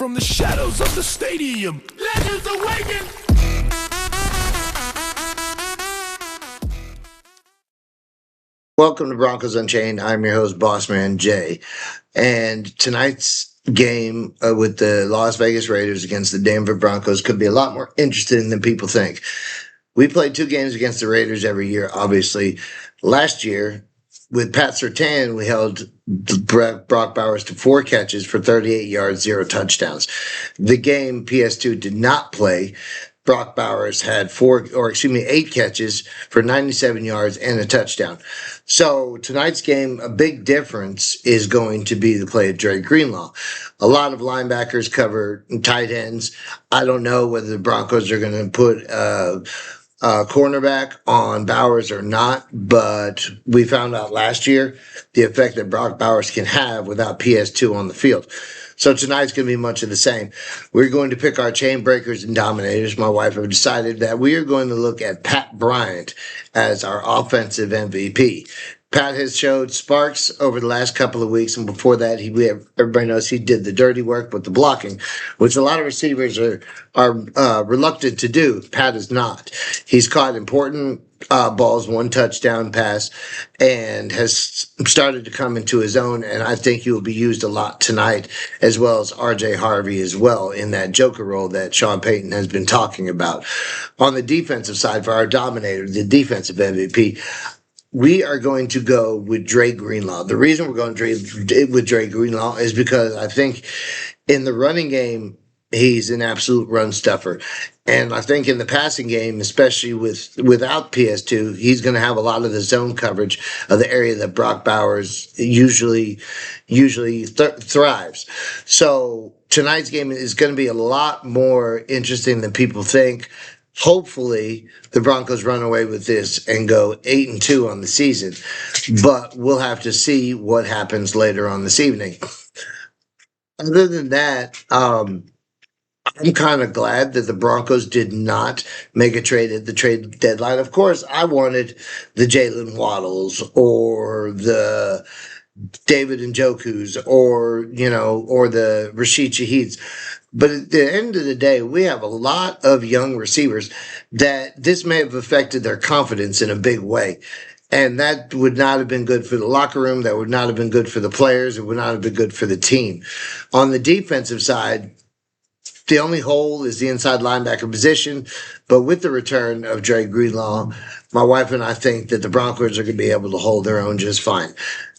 from the shadows of the stadium. Legends awaken! Welcome to Broncos Unchained. I'm your host, Bossman Jay. And tonight's game with the Las Vegas Raiders against the Denver Broncos could be a lot more interesting than people think. We played 2 games against the Raiders every year, obviously. Last year, with Pat Surtain, we held Brock Bowers to 4 catches for 38 yards, 0 touchdowns. The game PS2 did not play. Brock Bowers had 8 catches for 97 yards and a touchdown. So tonight's game, a big difference is going to be the play of Dre Greenlaw. A lot of linebackers cover tight ends. I don't know whether the Broncos are going to put cornerback on Bowers or not, but we found out last year the effect that Brock Bowers can have without PS2 on the field. So tonight's going to be much of the same. We're going to pick our chain breakers and dominators. My wife have decided that we are going to look at Pat Bryant as our offensive MVP. Pat has showed sparks over the last couple of weeks, and before that, everybody knows he did the dirty work with the blocking, which a lot of receivers are reluctant to do. Pat is not. He's caught important balls, 1 touchdown pass, and has started to come into his own, and I think he will be used a lot tonight, as well as R.J. Harvey as well, in that joker role that Sean Payton has been talking about. On the defensive side, for our dominator, the defensive MVP, we are going to go with Dre Greenlaw. The reason we're going with Dre Greenlaw is because I think in the running game, he's an absolute run stuffer. And I think in the passing game, especially without PS2, he's going to have a lot of the zone coverage of the area that Brock Bowers usually thrives. So tonight's game is going to be a lot more interesting than people think. Hopefully, the Broncos run away with this and go 8-2 on the season, but we'll have to see what happens later on this evening. Other than that, I'm kind of glad that the Broncos did not make a trade at the trade deadline. Of course, I wanted the Jalen Waddles or the David Njoku's or the Rashid Shaheeds. But at the end of the day, we have a lot of young receivers that this may have affected their confidence in a big way. And that would not have been good for the locker room. That would not have been good for the players. It would not have been good for the team. On the defensive side, the only hole is the inside linebacker position. But with the return of Dre Greenlaw, my wife and I think that the Broncos are going to be able to hold their own just fine.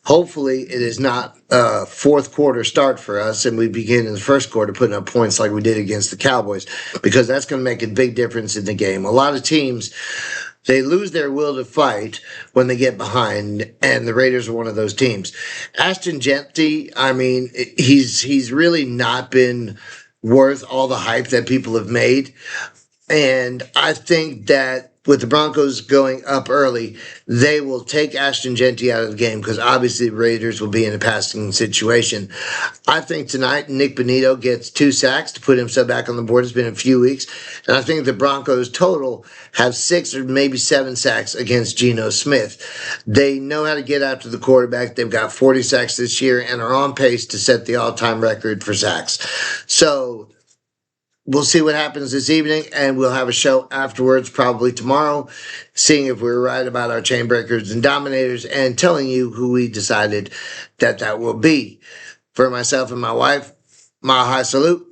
Hopefully, it is not a fourth quarter start for us, and we begin in the first quarter putting up points like we did against the Cowboys, because that's going to make a big difference in the game. A lot of teams, they lose their will to fight when they get behind, and the Raiders are one of those teams. Ashton Jeanty, I mean, he's really not been worth all the hype that people have made, and I think that with the Broncos going up early, they will take Ashton Jeanty out of the game because obviously the Raiders will be in a passing situation. I think tonight Nick Bonito gets 2 sacks to put himself back on the board. It's been a few weeks. And I think the Broncos total have 6 or maybe 7 sacks against Geno Smith. They know how to get after the quarterback. They've got 40 sacks this year and are on pace to set the all-time record for sacks. So we'll see what happens this evening, and we'll have a show afterwards, probably tomorrow, seeing if we're right about our chain breakers and dominators and telling you who we decided that will be. For myself and my wife, my high salute.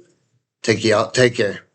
Take care.